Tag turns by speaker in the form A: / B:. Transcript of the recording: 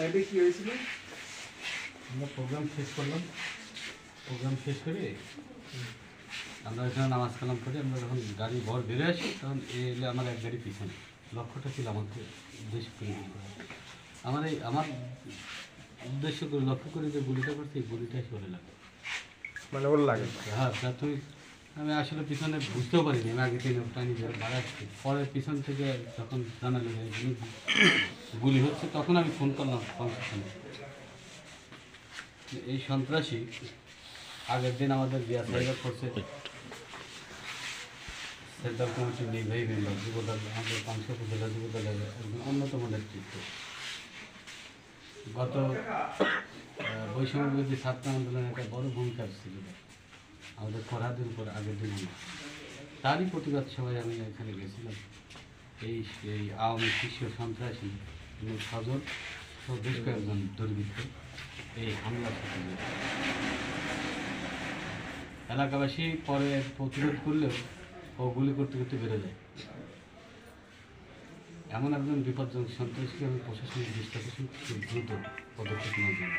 A: এটা কি হয়েছিল?
B: আমরা প্রোগ্রাম শেষ করলাম, প্রোগ্রাম শেষ করে আমরা এখানে নামাজ কালাম করে আমরা যখন গাড়ি ভর বেরো আসি তখন এলে আমার এক গাড়ি পিছনে। লক্ষ্যটা ছিল আমাকে উদ্দেশ্য করে আমার উদ্দেশ্য করে লক্ষ্য করে যে গুলিটা করছে এই গুলিটাই চলে লাগে,
A: মানে ওর লাগে?
B: হ্যাঁ প্রাথমিক আমি আসলে পিছনে বুঝতেও পারিনি, আমি আগে ট্রেনে টানি ধরে বাড়াচ্ছি, পরে পিছন থেকে যখন জানালো যে গুলি হচ্ছে তখন আমি ফোন করলাম কনস্টেশনে। এই সন্ত্রাসী আগের দিন আমাদের বিয়া সাইবার করছে সেন্ট্রাল কমিটির নির্বাহী মেম্বার যুবদল, আমাদের পাঁচশো উপজেলা যুবদলের একজন অন্যতম নেতৃত্ব। গত বৈষম্য বিরোধী ছাত্র আন্দোলনের একটা বড় ভূমিকা ছিল আমাদের ফরহাদের উপর আগের দিন। তারই প্রতিবাদ সভায় আমি এখানে গেছিলাম। এই আওয়ামী শীর্ষ সন্ত্রাসী সজল সহ বেশ কয়েকজন দুর্বৃত্ত এই হামলার সাথে এলাকাবাসী পরে প্রতিরোধ করলেও ও গুলি করতে করতে বেড়ে যায়। এমন একজন বিপজ্জনক সন্ত্রাসীকে আমি প্রশাসনিক দৃষ্টি আকর্ষণ করছি দ্রুত পদক্ষেপ নেওয়ার জন্য।